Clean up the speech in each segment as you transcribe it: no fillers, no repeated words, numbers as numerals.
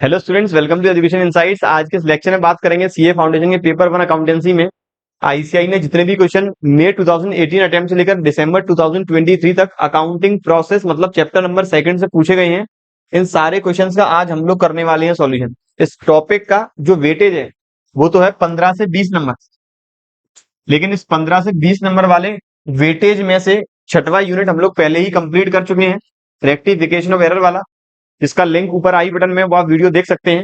Hello students, welcome to Education Insights. आज के इस लेक्चर में बात करेंगे सीए फाउंडेशन के पेपर 1 अकाउंटेंसी में आईसीआई ने जितने भी क्वेश्चन मई 2018 अटेम्प्ट से लेकर दिसंबर 2023 तक अकाउंटिंग प्रोसेस मतलब चैप्टर नंबर 2 से पूछे गए हैं, इन सारे क्वेश्चंस का आज हम लोग करने वाले हैं सॉल्यूशन। इस टॉपिक का जो वेटेज है वो तो है 15 से 20 नंबर, लेकिन इस 15 से 20 नंबर वाले वेटेज में से छठवां यूनिट हम लोग पहले ही कंप्लीट कर चुके हैं, रेक्टिफिकेशन ऑफ एरर वाला, जिसका लिंक ऊपर आई बटन में वो आप वीडियो देख सकते हैं।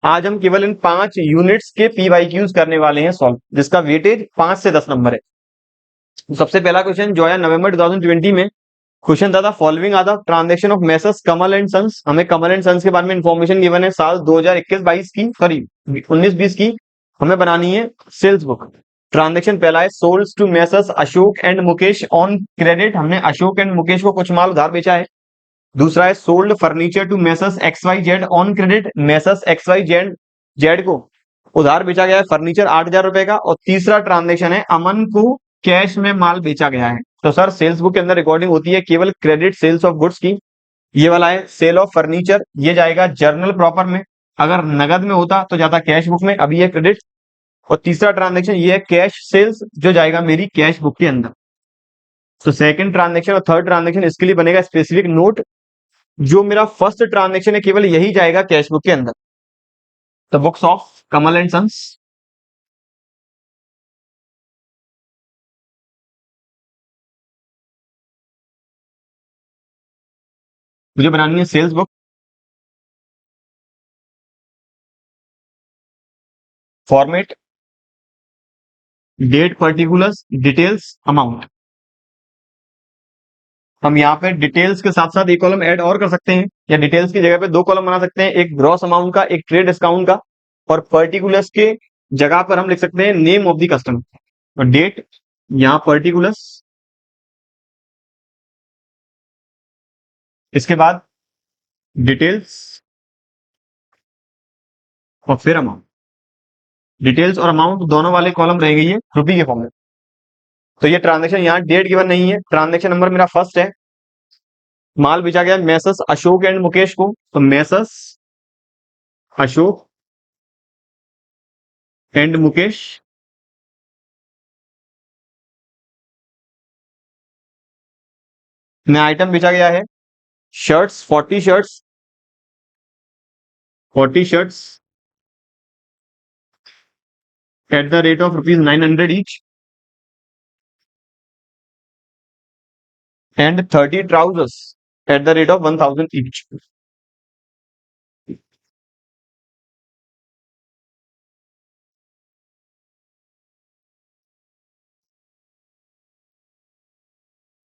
आज हम केवल इन 5 यूनिट्स के पीवाईक्यूज करने वाले हैं सॉल्व, जिसका वेटेज 5 से 10 नंबर है। तो सबसे पहला क्वेश्चन जो है नवंबर 2020 में क्वेश्चन था following are the transaction of Messrs Kamal and Sons. हमें कमल एंड सन्स के बारे में इंफॉर्मेशन गिवन है साल 2021-22 की, सॉरी 19-20 की। हमें बनानी है सेल्स बुक। ट्रांजेक्शन पहला है sold to Messrs Ashok and Mukesh on credit. हमने अशोक एंड मुकेश को कुछ माल उधार बेचा है। दूसरा है sold furniture to Messrs X Y Z on credit. Messrs X Y Z को उधार बेचा गया है फर्नीचर 8,000 रुपए का। और तीसरा ट्रांजेक्शन है अमन को कैश में माल बेचा गया है। तो सर सेल्स बुक के अंदर रिकॉर्डिंग होती है केवल क्रेडिट सेल्स ऑफ गुड्स की। ये वाला है सेल ऑफ फर्नीचर, ये जाएगा जर्नल प्रॉपर में। अगर नगद में होता तो जाता कैश बुक में, अभी ये क्रेडिट। और तीसरा ट्रांजेक्शन ये है कैश सेल्स, जो जाएगा मेरी कैश बुक के अंदर। तो सेकंड ट्रांजेक्शन और थर्ड ट्रांजेक्शन इसके लिए बनेगा स्पेसिफिक नोट। जो मेरा फर्स्ट ट्रांजेक्शन है केवल यही जाएगा कैश बुक के अंदर। The books of Kamal and sons. मुझे बनानी है sales book. Format, date, particulars, details, amount. हम यहाँ पे डिटेल्स के साथ साथ एक कॉलम ऐड और कर सकते हैं, या डिटेल्स की जगह पे 2 कॉलम बना सकते हैं, एक ग्रॉस अमाउंट का, एक ट्रेड डिस्काउंट का। और पर्टिकुलर्स के जगह पर हम लिख सकते हैं नेम ऑफ द कस्टमर। और डेट यहाँ पर्टिकुलर्स, इसके बाद डिटेल्स और फिर अमाउंट। डिटेल्स और अमाउंट दोनों वाले कॉलम रहेंगे ये रुपये के फॉर्म में। तो ये ट्रांजेक्शन यहाँ डेट गिवन नहीं है। ट्रांजेक्शन नंबर मेरा फर्स्ट है, माल बेचा गया मेसर्स अशोक एंड मुकेश को। तो मेसर्स अशोक एंड मुकेश में आइटम बेचा गया है shirts, 40 shirts, 40 shirts at the rate of ₹900 each and 30 trousers at the rate of 1,000 each.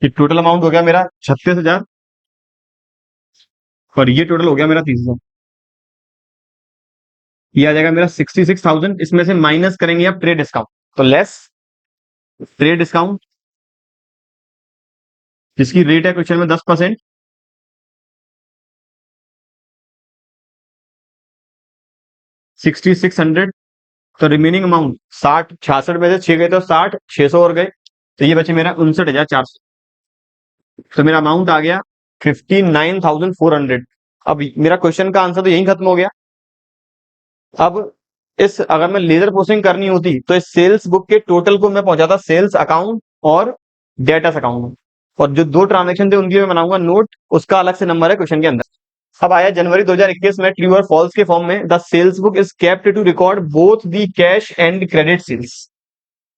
ये टोटल अमाउंट हो गया मेरा 36,000 और ये टोटल हो गया मेरा 30,000। ये आ जाएगा मेरा 66,000। इसमें से माइनस करेंगे आप ट्रेड डिस्काउंट, तो लेस ट्रेड डिस्काउंट जिसकी रेट है क्वेश्चन में 10%, 6,600। तो रिमेनिंग अमाउंट 60, 66 में से 6 गए तो 60, 600 और गए, तो ये बचे मेरा 59,400। तो मेरा अमाउंट आ गया 59,400। अब मेरा क्वेश्चन का आंसर तो यही खत्म हो गया। अब इस अगर मैं लेजर प्रोसेसिंग करनी होती तो इस सेल्स बुक के टोटल को मैं पहुंचाता सेल्स अकाउंट और डेटस अकाउंट, और जो 2 ट्रांजेक्शन थे उनकी मैं बनाऊंगा नोट, उसका अलग से नंबर है क्वेश्चन के अंदर। अब आया जनवरी 2021 में ट्रू और फॉल्स के फॉर्म में, the sales book is kept to record both the cash and credit sales.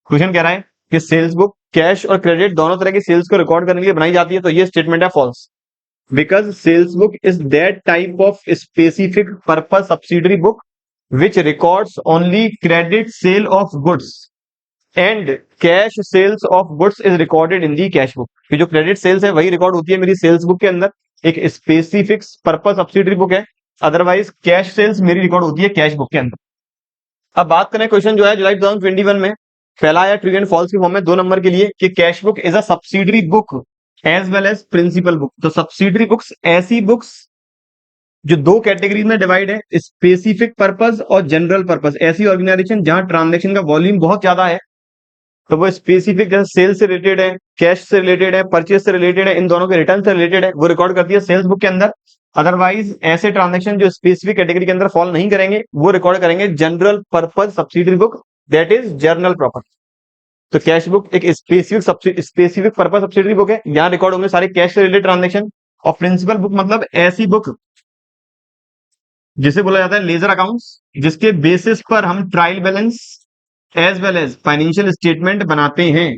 Question कह रहा है कि सेल्स बुक कैश और क्रेडिट दोनों तरह की सेल्स को रिकॉर्ड करने के लिए बनाई जाती है, तो ये स्टेटमेंट है false. Because sales book is that type of specific purpose subsidiary book which records only credit sale of goods and cash sales of goods is recorded in the cash book। कि जो credit sales है वही record होती है मेरी sales book के अंदर, एक स्पेसिफिक पर्पस सब्सिडरी बुक है। अदरवाइज कैश सेल्स मेरी रिकॉर्ड होती है कैश बुक के अंदर। अब बात करें क्वेश्चन जो है जुलाई 2021 में, पहला आया ट्रू एंड फॉल्स के फॉर्म में 2 नंबर के लिए कि cash book is a subsidiary book as well as principal book. तो सब्सिडरी बुक्स ऐसी बुक्स जो 2 कैटेगरीज में डिवाइड है, स्पेसिफिक पर्पस और जनरल पर्पस। ऐसी ऑर्गेनाइजेशन जहां ट्रांजैक्शन का वॉल्यूम बहुत ज्यादा है, तो वो स्पेसिफिक जैसे सेल्स से रिलेटेड है, कैश से रिलेटेड है, परचेज से रिलेटेड है, इन दोनों के रिटर्न से रिलेटेड है, वो रिकॉर्ड करती है सेल्स बुक के अंदर। अदरवाइज ऐसे ट्रांजेक्शन जो स्पेसिफिक कैटेगरी के अंदर फॉल नहीं करेंगे वो रिकॉर्ड करेंगे general purpose subsidiary book, that is journal proper. तो कैश बुक एक स्पेसिफिक पर्पज सब्सिडरी बुक है, यहां रिकॉर्ड होंगे सारे कैश से रिलेटेड ट्रांजेक्शन। और प्रिंसिपल बुक मतलब ऐसी बुक जिसे बोला जाता है लेजर अकाउंट्स, जिसके बेसिस पर हम trial balance as well as financial statement बनाते हैं।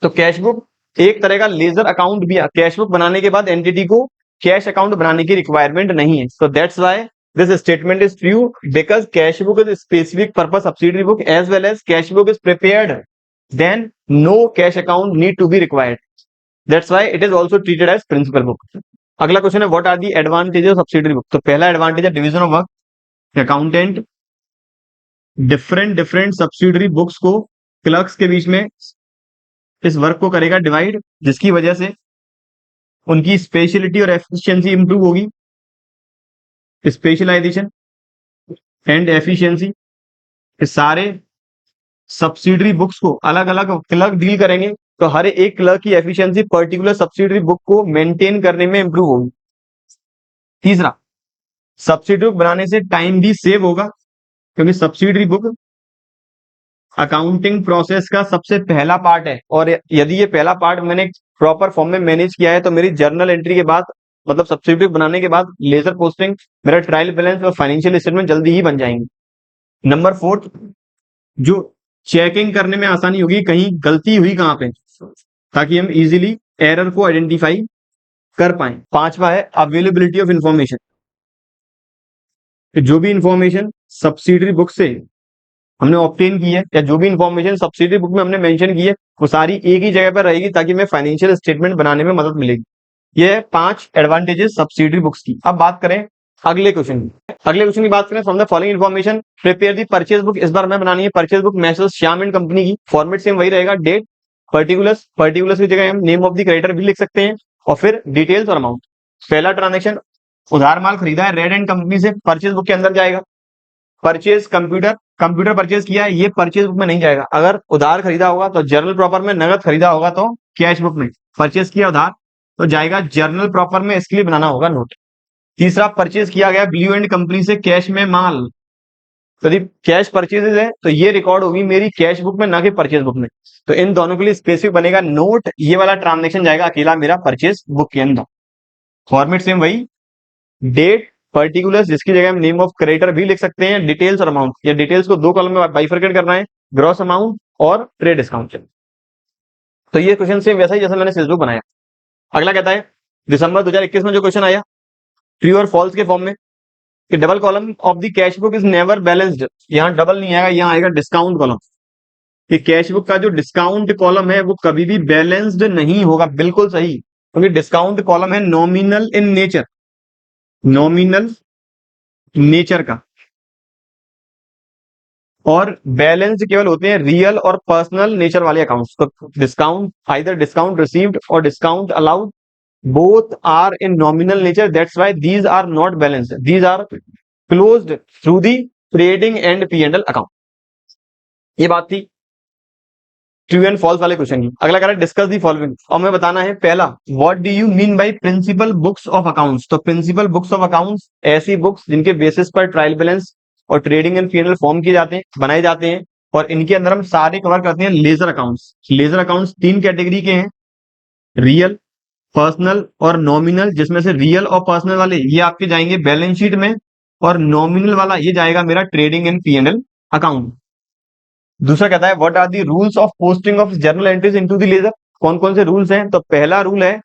तो कैश बुक एक तरह का लेजर अकाउंट भी, कैश बुक बनाने के बाद एंटिटी को कैश अकाउंट बनाने की रिक्वायरमेंट नहीं है। So that's why this statement is true, because cash book is specific purpose subsidiary book as well as cash book is prepared, then no cash account need to be required, that's why it is also treated as principal book. अगला question है what are the advantages of subsidiary book. तो पहला advantage है division of work. Accountant different subsidiary books को clerks के बीच में इस वर्क को करेगा डिवाइड, जिसकी वजह से उनकी स्पेशलिटी और एफिशिएंसी इंप्रूव होगी। स्पेशलाइजेशन एंड एफिशिएंसी, सारे सब्सिडरी बुक्स को अलग अलग क्लर्क डील करेंगे, तो हर एक क्लर्क की एफिशिएंसी पर्टिकुलर सब्सिडरी बुक को मेंटेन करने में इंप्रूव होगी। तीसरा, सब्सिडरी बुक बनाने से टाइम भी सेव होगा, क्योंकि सब्सिडरी बुक अकाउंटिंग प्रोसेस का सबसे पहला पार्ट है, और यदि ये पहला पार्ट मैंने प्रॉपर फॉर्म में मैनेज किया है तो मेरी जर्नल एंट्री के बाद, मतलब सब्सिडरी बनाने के बाद लेजर पोस्टिंग, मेरा ट्रायल बैलेंस और फाइनेंशियल स्टेटमेंट जल्दी ही बन जाएंगे। नंबर 4, जो चेकिंग करने में आसानी होगी कहीं गलती हुई कहां पे, ताकि हम इजीली एरर को आइडेंटिफाई कर पाए। 5वां है अवेलेबिलिटी ऑफ इंफॉर्मेशन। जो भी इंफॉर्मेशन सब्सिडरी बुक से हमने ऑब्टेन की है, या जो भी इंफॉर्मेशन सब्सिडरी बुक में हमने मेंशन की है, वो सारी एक ही जगह पर रहेगी, ताकि हमें फाइनेंशियल स्टेटमेंट बनाने में मदद मिलेगी। ये 5 एडवांटेजेस सब्सिडरी बुक्स की। अब बात करें अगले क्वेश्चन की बात करें, from the following information prepare the purchase book. इस बार मैं बनानी है purchase book message Shyam and company की। फॉर्मेट सेम वही रहेगा, डेट, पर्टिकुलर्स की जगह हम नेम ऑफ द क्रेडिटर भी लिख सकते हैं, और फिर डिटेल्स और अमाउंट। पहला ट्रांजेक्शन, उधार माल खरीदा है रेड एंड कंपनी से, परचेज बुक के अंदर जाएगा। परचेज कंप्यूटर परचेज किया है, ये परचेज बुक में नहीं जाएगा। अगर उधार खरीदा होगा तो जर्नल प्रॉपर में, नगद खरीदा होगा तो कैश बुक में। परचेज किया उधार तो जाएगा जर्नल प्रॉपर में, इसके लिए बनाना होगा नोट। तीसरा, परचेज किया गया ब्लू एंड कंपनी से कैश में माल, तो यदि कैश परचेजेज है तो ये रिकॉर्ड होगी मेरी कैश बुक में, ना कि परचेज बुक में। तो इन दोनों के लिए स्पेसिफिक बनेगा नोट, ये वाला ट्रांजेक्शन जाएगा अकेला मेरा परचेज बुक के अंदर। फॉर्मेट सेम वही, डेट, पर्टिकुलर्स जिसकी जगह हम नेम ऑफ क्रेडिटर भी लिख सकते हैं, डिटेल्स और अमाउंट। या डिटेल्स को 2 कॉलम में बाइफरकेट करना है, ग्रॉस अमाउंट और ट्रेड डिस्काउंट। तो ये क्वेश्चन सेम वैसा ही जैसा मैंने सेल्स बुक बनाया। अगला कहता है दिसंबर 2021 में जो क्वेश्चन आया ट्रू और फॉल्स के फॉर्म में, कि double column of the cash book is never balanced. यहां डबल नहीं आएगा, यहां आएगा डिस्काउंट कॉलम। कि कैश बुक का जो डिस्काउंट कॉलम है वो कभी भी बैलेंस्ड नहीं होगा, बिल्कुल सही, क्योंकि डिस्काउंट कॉलम है nominal in nature, nominal nature का, और बैलेंस केवल होते हैं रियल और पर्सनल नेचर वाले अकाउंट्स। तो डिस्काउंट, आइदर डिस्काउंट रिसीव्ड और discount allowed, both are in nominal nature, that's why these are not balanced, these are closed through the trading and P&L account। ये बात थी ट्रू एंड फॉल्स वाले question की। अगला कह रहा है डिस्कस दी फॉलोइंग, और मैं बताना है पहला, what do you mean by principal books of accounts. तो प्रिंसिपल बुक्स ऑफ अकाउंट्स ऐसी बुक्स जिनके बेसिस पर ट्रायल बैलेंस और ट्रेडिंग एंड P&L फॉर्म किए जाते हैं, बनाए जाते हैं, और इनके अंदर हम सारे कवर करते हैं ledger accounts. Ledger accounts 3 category के हैं, रियल, पर्सनल और नॉमिनल, जिसमें से रियल और पर्सनल वाले ये आपके जाएंगे बैलेंस शीट में, और नॉमिनल वाला ये जाएगा मेरा ट्रेडिंग एंड P&L अकाउंट। दूसरा कहता है what are the rules of posting of journal entries into the ledger. कौन कौन से रूल्स हैं। तो पहला रूल है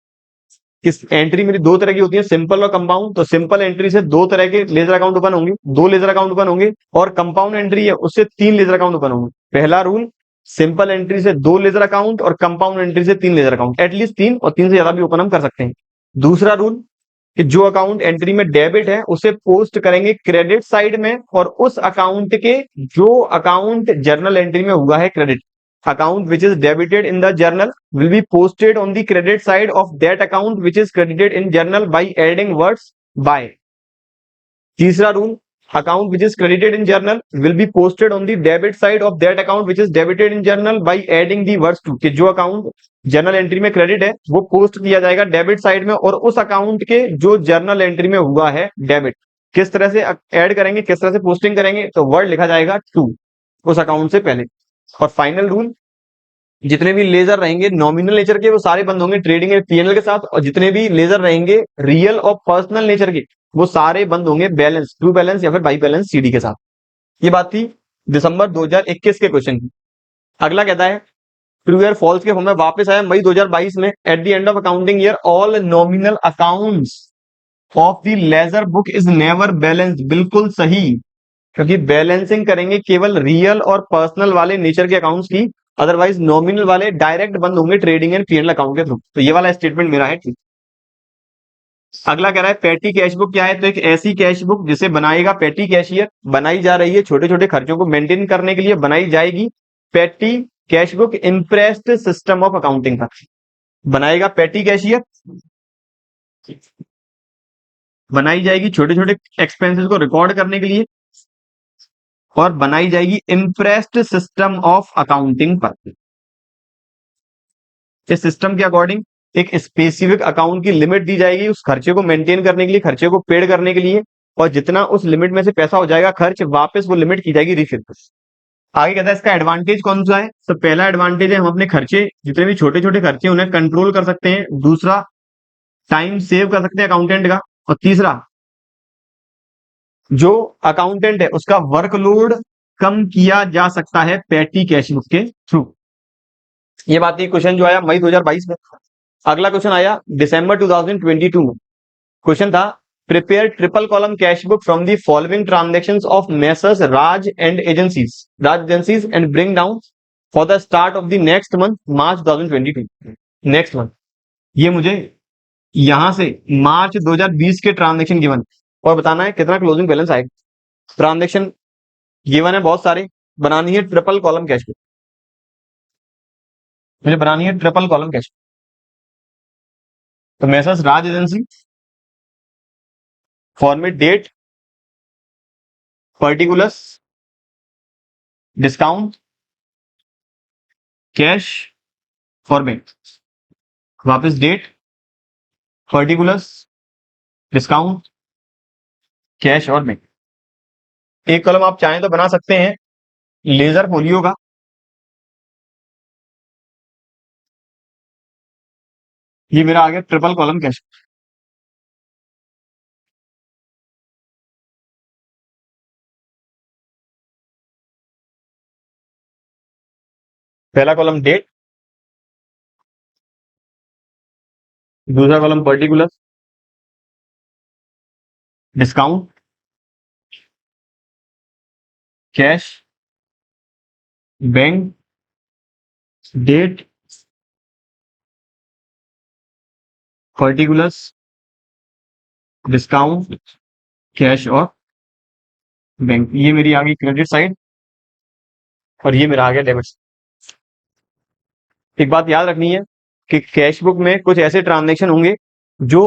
कि एंट्री मेरी 2 तरह की होती है, सिंपल और कंपाउंड। तो सिंपल एंट्री से 2 तरह के लेजर अकाउंट ओपन होंगे, 2 लेजर अकाउंट ओपन होंगे, और कंपाउंड एंट्री है उससे 3 लेजर अकाउंट ओपन होंगे। पहला रूल, सिंपल एंट्री से 2 लेजर अकाउंट और कंपाउंड एंट्री से 3 लेजर अकाउंट, एटलीस्ट 3 और 3 से ज्यादा भी ओपन हम कर सकते हैं। दूसरा रूल कि जो अकाउंट एंट्री में डेबिट है उसे पोस्ट करेंगे क्रेडिट साइड में, और उस अकाउंट के जो अकाउंट जर्नल एंट्री में हुआ है credit, account which is debited in the journal will be posted on the credit side of that account which is credited in journal by adding words by. तीसरा rule, account which is credited in journal will be posted on the debit side of that account which is debited in journal by adding the words to, कि जो account journal entry में credit है वो post किया जाएगा debit side में, और उस अकाउंट के जो जर्नल एंट्री में हुआ है डेबिट, किस तरह से ऐड करेंगे, किस तरह से पोस्टिंग करेंगे, तो वर्ड लिखा जाएगा टू उस अकाउंट से पहले। और फाइनल रूल, जितने भी लेजर रहेंगे नॉमिनल नेचर के वो सारे बंद होंगे ट्रेडिंग एंड पीएनएल के साथ, और जितने भी लेजर रहेंगे रियल और पर्सनल नेचर के वो सारे बंद होंगे बैलेंस, ट्रू बैलेंस या फिर बाई बैलेंस सीडी के साथ। ये बात थी दिसंबर 2021 के क्वेश्चन की। अगला कहता है ट्रू या फॉल्स के फॉर्म में वापस आया मई 2022 में, at the end of accounting year all nominal accounts of the laser book is never balanced. बिल्कुल सही, क्योंकि बैलेंसिंग करेंगे केवल रियल और पर्सनल वाले नेचर के अकाउंट्स की, अदरवाइज नॉमिनल वाले डायरेक्ट बंद होंगे ट्रेडिंग एंड पीएनएल अकाउंट के थ्रू। तो ये वाला स्टेटमेंट मेरा है ठीक। अगला कह रहा है पेटी कैश बुक क्या है, तो एक ऐसी कैश बुक जिसे बनाएगा पेटी कैशियर, बनाई जा रही है छोटे छोटे खर्चों को मेंटेन करने के लिए बनाई जाएगी पेटी cash book impressed system of accounting पर। बनाएगा पेटी कैशियर, बनाई जाएगी छोटे छोटे एक्सपेंसेस को रिकॉर्ड करने के लिए, और बनाई जाएगी इम्प्रेस्ड सिस्टम ऑफ अकाउंटिंग पर। इस सिस्टम के अकॉर्डिंग एक स्पेसिफिक अकाउंट की लिमिट दी जाएगी उस खर्चे को मेंटेन करने के लिए, खर्चे को पेड करने के लिए, और जितना उस लिमिट में से पैसा हो जाएगा खर्च वापस वो लिमिट की जाएगी रिफिल। आगे कहता है इसका एडवांटेज कौन सा है, तो पहला एडवांटेज है हम अपने खर्चे जितने भी छोटे छोटे खर्चे उन्हें कंट्रोल कर सकते हैं, दूसरा टाइम सेव कर सकते हैं अकाउंटेंट का, और तीसरा जो अकाउंटेंट है उसका वर्कलोड कम किया जा सकता है पेटी कैश बुक के थ्रू। ये बात थी क्वेश्चन जो आया मई 2022 में। अगला क्वेश्चन आया दिसंबर 2022 में। क्वेश्चन था prepare triple column cash book from the following transactions of messrs Raj agencies and bring down for the start of the next month March 2022। Next month, ये मुझे यहां से मार्च 2020 के ट्रांजेक्शन गिवन और बताना है कितना क्लोजिंग बैलेंस आएगा। ट्रांजेक्शन गिवन है बहुत सारे, बनानी है ट्रिपल कॉलम कैश बुक, मुझे बनानी है ट्रिपल कॉलम कैश। तो Messrs Raj agency, format date, particulars, discount, cash, format, वापस डेट, पर्टिकुलर्स, डिस्काउंट, कैश और बैंक। एक कॉलम आप चाहें तो बना सकते हैं लेजर फोलियो का, ये मेरा आ गया ट्रिपल कॉलम कैश। पहला कॉलम डेट, दूसरा column particular, discount, cash, bank, date, particulars, discount, cash और बैंक। ये मेरी आ गई क्रेडिट साइड और ये मेरा आ गया डेबिट। एक बात याद रखनी है कि कैश बुक में कुछ ऐसे ट्रांजेक्शन होंगे जो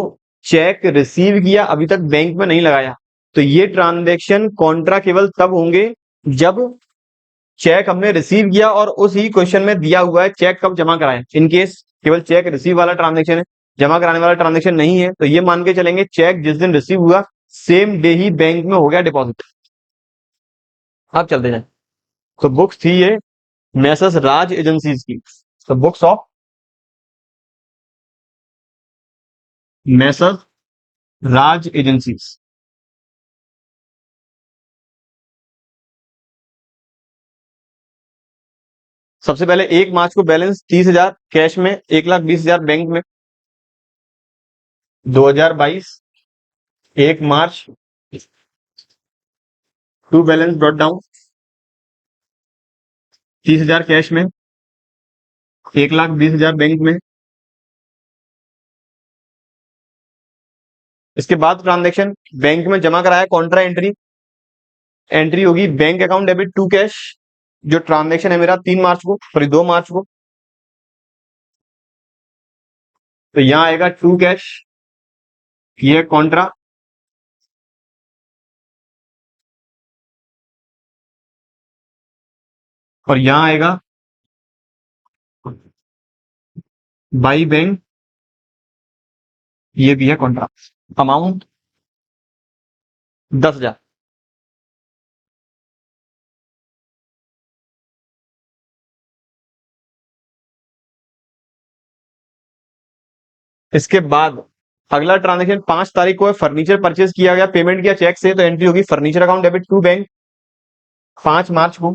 चेक रिसीव किया अभी तक बैंक में नहीं लगाया, तो ये ट्रांजेक्शन कॉन्ट्रा केवल तब होंगे जब चेक हमने रिसीव किया और उसी क्वेश्चन में दिया हुआ है चेक कब जमा कराएं। इन केस केवल चेक रिसीव वाला ट्रांजेक्शन है, जमा कराने वाला ट्रांजेक्शन नहीं है, तो ये मान के चलेंगे चेक जिस दिन रिसीव हुआ सेम डे ही बैंक में हो गया डिपॉजिट। अब चलते जाए, तो बुक्स थी ये मेसर्स राज एजेंसीज की, तो books of messrs Raj agencies. सबसे पहले 1 मार्च को बैलेंस 30,000 कैश में, 1,20,000 बैंक में। 2022 1 March two balance brought down 30,000 cash में, 1,20,000 बैंक में। इसके बाद ट्रांजेक्शन बैंक में जमा कराया कॉन्ट्रा एंट्री, एंट्री होगी bank account debit to cash. जो ट्रांजेक्शन है मेरा 3 मार्च को, सॉरी 2 मार्च को, तो यहां आएगा टू कैश, ये कॉन्ट्रा, और यहां आएगा बाई बैंक, ये भी है कॉन्ट्रा। अमाउंट 10,000। इसके बाद अगला ट्रांजेक्शन 5 तारीख को है, फर्नीचर परचेज किया गया, पेमेंट किया चेक से, तो एंट्री होगी furniture account debit to bank. 5 मार्च को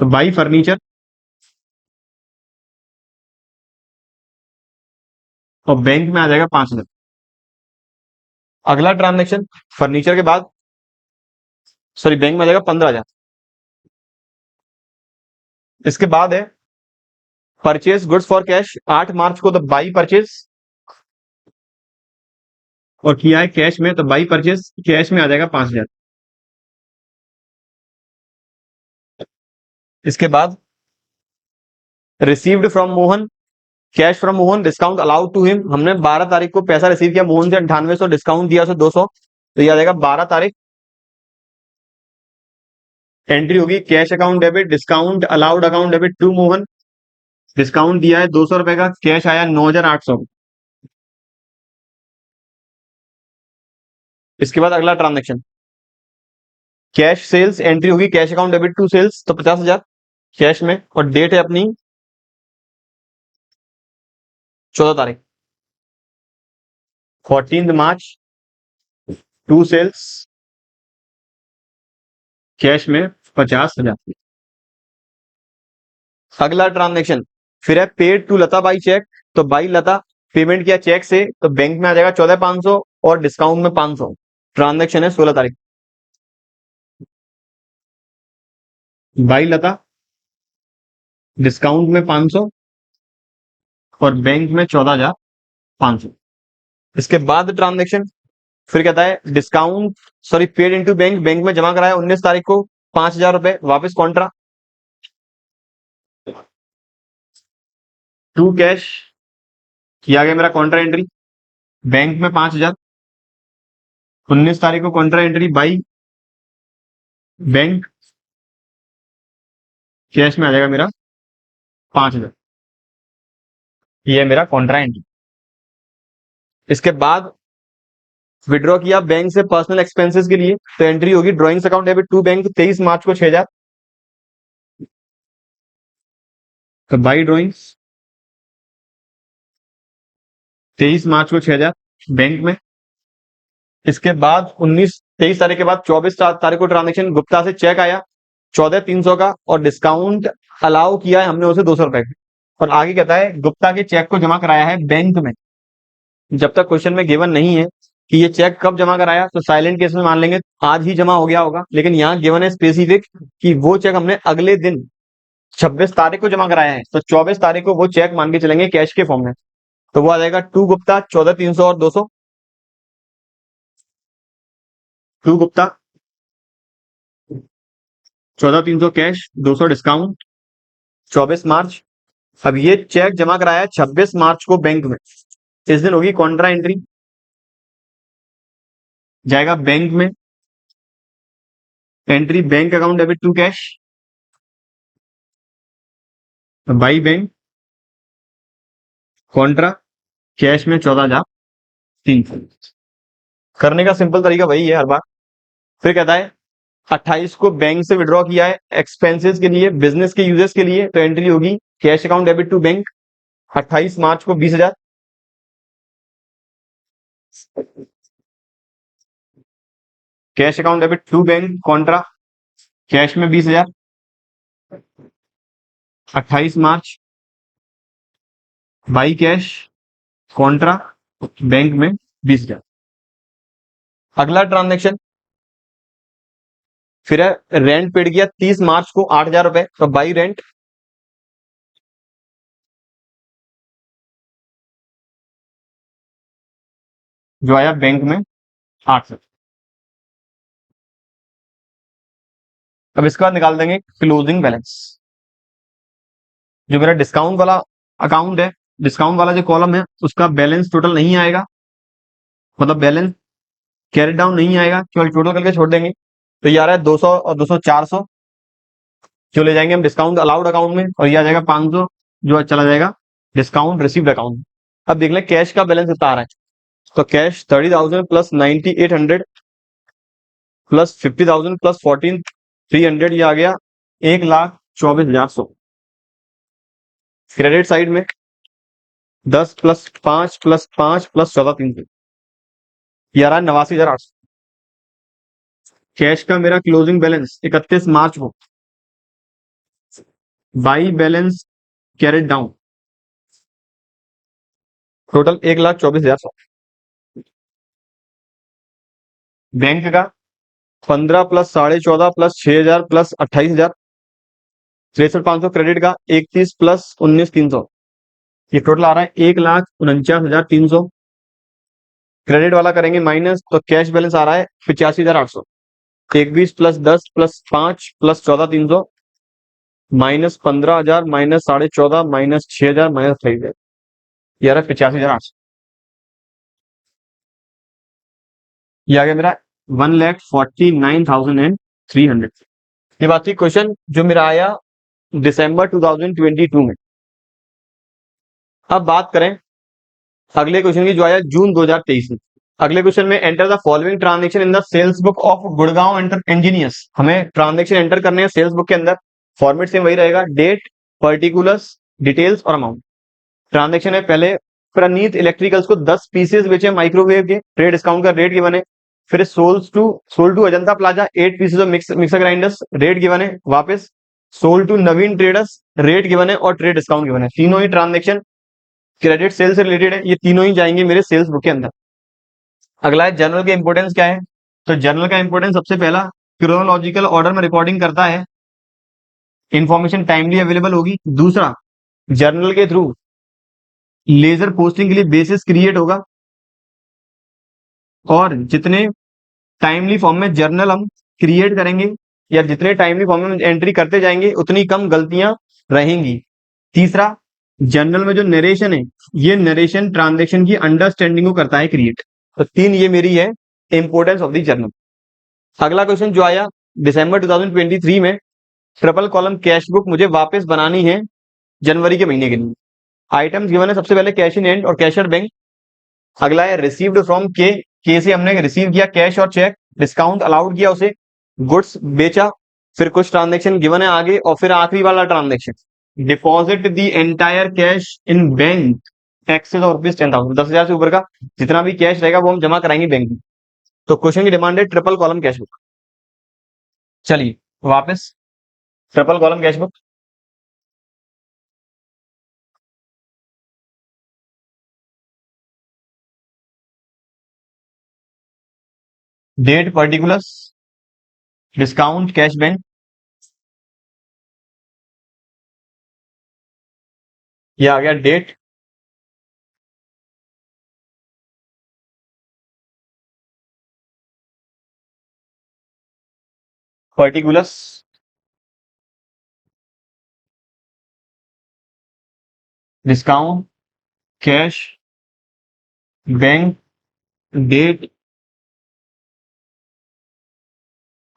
तो बाई फर्नीचर और बैंक में आ जाएगा 5,000। अगला ट्रांजेक्शन फर्नीचर के बाद, सॉरी, बैंक में आ जाएगा 15,000। इसके बाद है परचेज गुड्स फॉर कैश 8 मार्च को, तो बाई परचेज और किया है कैश में, तो बाई परचेज कैश में आ जाएगा 5,000। इसके बाद received from Mohan, cash from Mohan, discount allowed to him, हमने 12 तारीख को पैसा रिसीव किया मोहन से 9800, डिस्काउंट दिया उसे 200, तो यह आ जाएगा 12 तारीख। एंट्री होगी cash account debit discount allowed account debit to Mohan, discount दिया है 200 रुपए का, कैश आया 9,800। इसके बाद अगला ट्रांजेक्शन कैश सेल्स, एंट्री होगी cash account debit to sales, तो 50,000 कैश में, और डेट है अपनी 14 तारीख, 14 मार्च टू सेल्स, कैश में 50,000। अगला ट्रांजेक्शन फिर है paid to Lata by cheque, तो बाई लता पेमेंट किया चेक से, तो बैंक में आ जाएगा 14,500 और डिस्काउंट में 500। ट्रांजेक्शन है 16 तारीख, बाई लता डिस्काउंट में 500 और बैंक में 14,500। इसके बाद ट्रांजेक्शन फिर कहता है discount, sorry, paid into bank, bank में जमा कराया 19 तारीख को 5,000 रुपए, वापस कॉन्ट्रा टू कैश, किया गया मेरा कॉन्ट्रा एंट्री, बैंक में 5,000, 19 तारीख को contra entry by bank, cash में आ जाएगा मेरा 5,000। ये है मेरा कॉन्ट्रा एंट्री। इसके बाद विड्रॉ किया बैंक से पर्सनल एक्सपेंसेस के लिए, तो एंट्री होगी drawings account debit to bank 23 मार्च को 6,000, तो बाई ड्रॉइंग्स 23 मार्च को 6,000 बैंक में। इसके बाद 23 तारीख के बाद 24 तारीख को ट्रांजेक्शन गुप्ता से चेक आया 14,300 का, और डिस्काउंट अलाउ किया है हमने उसे 200 रुपए का, और आगे कहता है गुप्ता के चेक को जमा कराया है बैंक में। जब तक क्वेश्चन में गिवन नहीं है कि ये चेक कब जमा कराया, तो साइलेंट केस में मान लेंगे आज ही जमा हो गया होगा, लेकिन यहाँ गिवन है स्पेसिफिक कि वो चेक हमने अगले दिन 26 तारीख को जमा कराया है, तो 24 तारीख को वो चेक मान के चलेंगे कैश के फॉर्म में, तो वो आ जाएगा टू गुप्ता 14,300 और 200, टू गुप्ता 14,300 कैश, 200 डिस्काउंट, 24 मार्च। अब ये चेक जमा कराया है 26 मार्च को बैंक में, इस दिन होगी कॉन्ट्रा एंट्री, जाएगा बैंक में, entry bank account debit to cash by bank, contra cash में 14,300। करने का सिंपल तरीका वही है हर बार। फिर कहता है 28 को बैंक से विड्रॉ किया है एक्सपेंसेस के लिए, बिजनेस के यूजेस के लिए, तो एंट्री होगी cash account debit to bank 28 मार्च को 20,000, cash account debit to bank contra cash में 20,000, 28 मार्च बाई कैश कॉन्ट्रा बैंक में 20,000। अगला ट्रांजेक्शन फिर है रेंट पेड किया 30 मार्च को 8,000 रुपए, तो बाई रेंट जो आया बैंक में 800। अब इसके बाद निकाल देंगे क्लोजिंग बैलेंस। जो मेरा डिस्काउंट वाला अकाउंट है, डिस्काउंट वाला जो कॉलम है, उसका बैलेंस टोटल नहीं आएगा, मतलब बैलेंस कैरी डाउन नहीं आएगा, केवल टोटल करके छोड़ देंगे, तो ये आ रहा है 200 और 200 400, जो ले जाएंगे हम डिस्काउंट अलाउड अकाउंट में, और ये आ जाएगा 500 जो चला जाएगा डिस्काउंट रिसीव्ड अकाउंट में। अब देख लें कैश का बैलेंस कितना आ रहा है। तो कैश 30,000 प्लस 9,800 प्लस 50,000 प्लस 14,300, ये आ गया 1,24,100। क्रेडिट साइड में 10 प्लस 5 प्लस 5 प्लस 14,300, ये आ रहा है 89,800। कैश का मेरा क्लोजिंग बैलेंस 31 मार्च को by balance carried down total 1,24,100। Bank का 15 प्लस 14.5 प्लस 6,000 प्लस 28,000 63,500। क्रेडिट का 31 प्लस 19,300, ये टोटल आ रहा है 1,49,300। क्रेडिट वाला करेंगे माइनस, तो कैश बैलेंस आ रहा है 85,800। 21 plus 10 plus 5 plus 14,300 minus 15,000 minus 14.5 minus 6,000 minus 28,000, ये आ रहा है 85,800। ये आ गया मेरा 1,49,300। ये बात थी क्वेश्चन जो मेरा आया दिसंबर 2022 में। अब बात करें अगले क्वेश्चन की जो आया जून 2023 में। अगले क्वेश्चन में enter the following transaction in the sales book of Gurgaon engineers. हमें ट्रांजेक्शन एंटर करने हैं सेल्स बुक के अंदर। फॉर्मेट सेम वही रहेगा, डेट, पर्टिकुलर्स, डिटेल्स और अमाउंट। ट्रांजेक्शन है पहले प्रणीत इलेक्ट्रिकल्स को 10 पीसेस बेचे माइक्रोवेव के, ट्रेड डिस्काउंट का रेट गिवन है। फिर sold to Ajanta plaza 8 pieces of mixer grinders, rate given है। वापस sold to Naveen traders, rate given है और ट्रेड डिस्काउंट गिवन है। तीनों ही ट्रांजेक्शन क्रेडिट सेल से रिलेटेड है, ये तीनों ही जाएंगे मेरे सेल्स बुक के अंदर। अगला है जर्नल का इंपोर्टेंस क्या है। तो जर्नल का इंपोर्टेंस सबसे पहला क्रोनोलॉजिकल ऑर्डर में रिकॉर्डिंग करता है, इंफॉर्मेशन टाइमली अवेलेबल होगी। दूसरा, जर्नल के थ्रू लेजर पोस्टिंग के लिए बेसिस क्रिएट होगा, और जितने टाइमली फॉर्म में जर्नल हम क्रिएट करेंगे या जितने टाइमली फॉर्म में एंट्री करते जाएंगे उतनी कम गलतियां रहेंगी। तीसरा, जर्नल में जो नरेशन है ये नरेशन ट्रांजेक्शन की अंडरस्टैंडिंग को करता है क्रिएट। तो तीन ये मेरी है इंपोर्टेंस ऑफ द जर्नल। अगला क्वेश्चन जो आया दिसंबर 2023 में, ट्रिपल कॉलम कैश बुक मुझे वापस बनानी है जनवरी के महीने के लिए। आइटम्स गिवन है सबसे पहले कैश इन हैंड और कैश एट बैंक। अगला है रिसीव्ड फ्रॉम के से हमने रिसीव किया कैश और चेक, डिस्काउंट अलाउड किया उसे, गुड्स बेचा। फिर कुछ ट्रांजेक्शन गिवन है आगे, और फिर आखिरी वाला transaction deposit the entire cash in bank excess of rupees 10,000, 10,000 से ऊपर का जितना भी कैश रहेगा वो हम जमा कराएंगे बैंक में। तो क्वेश्चन की डिमांड है ट्रिपल कॉलम कैश बुक। चलिए वापस triple column cash book. Date, particulars, discount, cash bank, ये आ गया date, particulars, discount, cash, bank, date,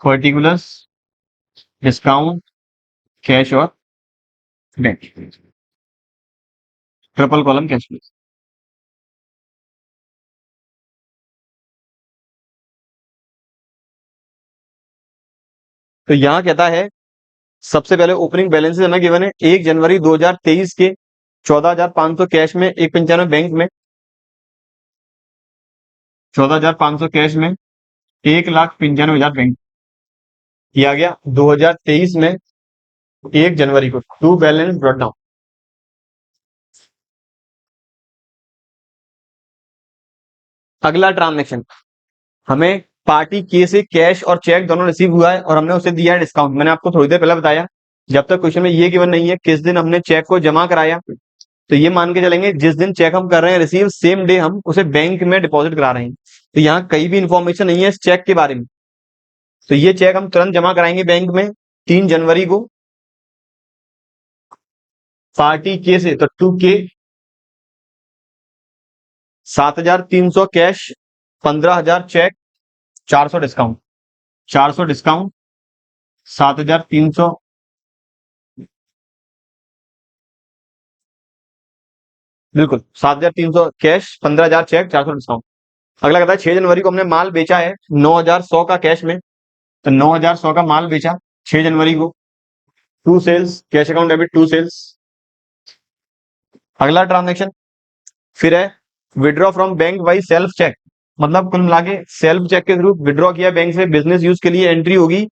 particulars, discount, cash और bank. Triple column cash book. तो यहां कहता है सबसे पहले ओपनिंग बैलेंसेस हमें गिवन है 1 जनवरी 2023 के 14,500 कैश में, 195 बैंक में, 14,500 कैश में, 1,95,000 बैंक। ये आ गया 2023 में 1 जनवरी को टू बैलेंस ब्रॉट डाउन। अगला ट्रांजेक्शन हमें पार्टी के से कैश और चेक दोनों रिसीव हुआ है और हमने उसे दिया है डिस्काउंट। मैंने आपको थोड़ी देर पहले बताया जब तक क्वेश्चन में ये गिवन नहीं है किस दिन हमने चेक को जमा कराया, तो ये मान के चलेंगे जिस दिन चेक हम कर रहे हैं रिसीव सेम डे हम उसे बैंक में डिपॉजिट करा रहे हैं। तो यहाँ कहीं भी इंफॉर्मेशन नहीं है इस चेक के बारे में, तो ये चेक हम तुरंत जमा कराएंगे बैंक में 3 जनवरी को पार्टी के से। तो 2K 7,300 cash, 15,000 check, 400 discount, 400 discount, 7,300 बिल्कुल 7,300 कैश, 15,000 चेक, 400 डिस्काउंट। अगला कहता है 6 जनवरी को हमने माल बेचा है 9,100 का कैश में, तो 9,100 का माल बेचा 6 जनवरी को, to sales, cash account debit to sales. अगला ट्रांजेक्शन फिर है withdraw from bank by self cheque, मतलब कुल मिला के सेल्फ चेक के थ्रू विड्रॉ किया बैंक से, बिजनेस यूज के लिए एंट्री होगी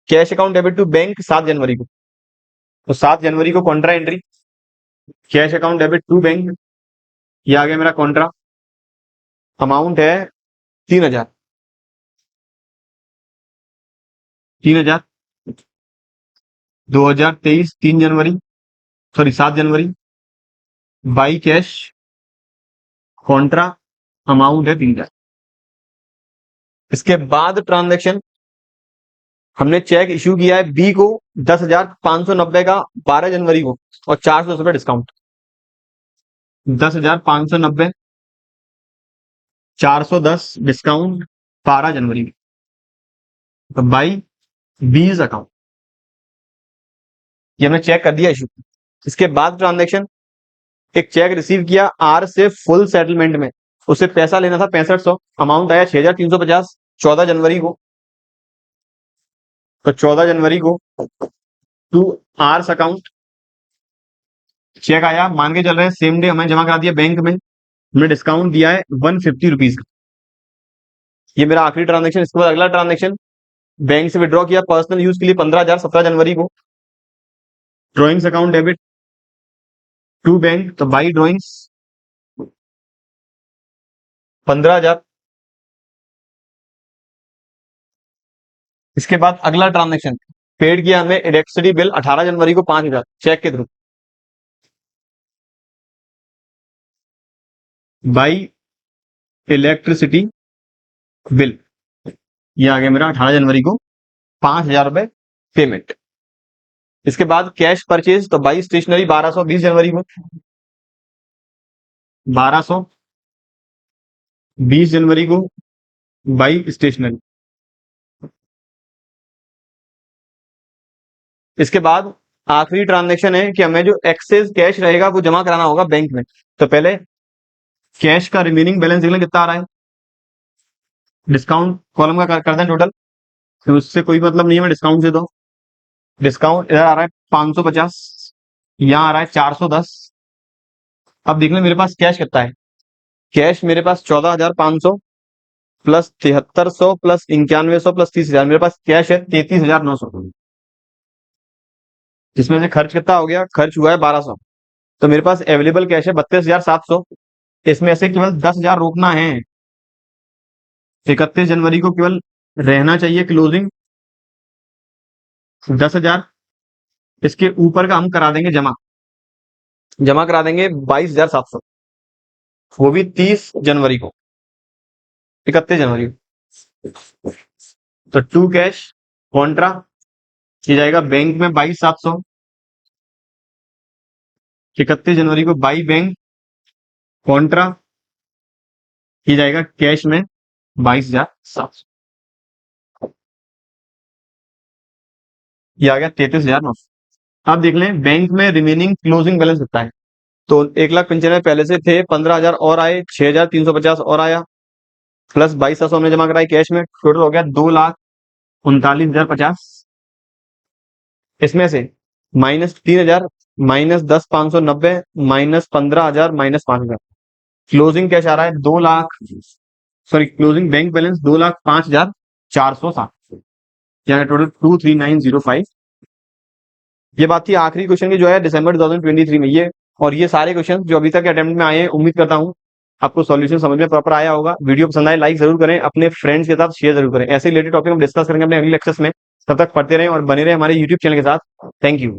cash account debit to bank 7 जनवरी को, तो 7 जनवरी को contra entry cash account debit to bank, ये आ गया मेरा कॉन्ट्रा। अमाउंट है 3,000, 3,000, 2023 3 जनवरी, sorry 7 January, by cash Contra, amount है 3,000। इसके बाद ट्रांजेक्शन हमने चेक इश्यू किया है बी को 10,590 का 12 जनवरी को और 410 रुपये डिस्काउंट, 10,590, 410 डिस्काउंट 12 जनवरी को, तो बाई 20 अकाउंट, ये हमने चेक कर दिया इश्यू। इसके बाद ट्रांजेक्शन एक चेक रिसीव किया आर से फुल सेटलमेंट में, उसे पैसा लेना था 6500, अमाउंट आया 6,350 14 जनवरी को, तो 14 जनवरी को टू आर्स अकाउंट चेक आया, मान के चल रहे हैं सेम डे हमें जमा करा दिया बैंक में, हमने डिस्काउंट दिया है 150 रुपीज का। ये मेरा आखिरी ट्रांजेक्शन। इसके बाद अगला ट्रांजेक्शन बैंक से विड्रॉ किया पर्सनल यूज के लिए 15,000 17 जनवरी को, drawings account debit to bank, तो बाई ड्रॉइंग्स 15,000। इसके बाद अगला ट्रांजेक्शन पेड किया हमें इलेक्ट्रिसिटी बिल 18 जनवरी को 5,000 चेक के थ्रू, बाई इलेक्ट्रिसिटी बिल, ये आ गया मेरा 18 जनवरी को 5,000 रुपए पेमेंट। इसके बाद कैश परचेज, तो बाई स्टेशनरी 1200 20 जनवरी को, 1200 20 जनवरी को बाई स्टेशनरी। इसके बाद आखिरी ट्रांजेक्शन है कि हमें जो एक्सेस कैश रहेगा वो जमा कराना होगा बैंक में, तो पहले कैश का रिमेनिंग बैलेंस देख लें कितना आ रहा है, डिस्काउंट कॉलम का कर दें टोटल, तो उससे कोई मतलब नहीं है, मैं डिस्काउंट से दो, डिस्काउंट इधर आ रहा है 550, यहाँ आ रहा है 410। अब देख लें मेरे पास कैश कितना है, कैश मेरे पास 14,500 प्लस 7,300 प्लस 9100 प्लस 30,000, मेरे पास कैश है 33,900, जिसमें से खर्च कितना हो गया, खर्च हुआ है 1,200, तो मेरे पास अवेलेबल कैश है 32,700। इसमें से केवल 10,000 रोकना है, 31 जनवरी को केवल रहना चाहिए क्लोजिंग 10,000, इसके ऊपर का हम करा देंगे जमा करा देंगे 22,700, वो भी 30 जनवरी को, 31 जनवरी को, तो टू कैश कॉन्ट्रा की जाएगा बैंक में 22,700, 31 जनवरी को बाई बैंक कॉन्ट्रा की जाएगा कैश में 22,700, ये आ गया 33,900। अब देख लें बैंक में रिमेनिंग क्लोजिंग बैलेंस कितना है, तो 1,95,000 पहले से थे, 15,000 और आए, 6,350 और आया, प्लस 22,700 हमने जमा कराई कैश में, टोटल हो गया 2,39,050। इसमें से minus 3,000 minus 10,590 minus 15,000 minus 5,000, closing cash आ रहा है 2 lakh, sorry closing bank balance 2,05,460, यानी टोटल 239,005। ये बात थी आखिरी क्वेश्चन की जो है दिसंबर 2023 में, ये और ये सारे क्वेश्चन जो अभी तक अटेम्प्ट में आए हैं, उम्मीद करता हूं आपको सॉल्यूशन समझ में प्रॉपर आया होगा। वीडियो पसंद आए लाइक जरूर करें, अपने फ्रेंड्स के साथ शेयर जरूर करें। ऐसे रिलेटेड टॉपिक हम डिस्कस करेंगे अपने अगले लेक्चर्स में, तब तक पढ़ते रहें और बने रहें हमारे यूट्यूब चैनल के साथ। Thank you.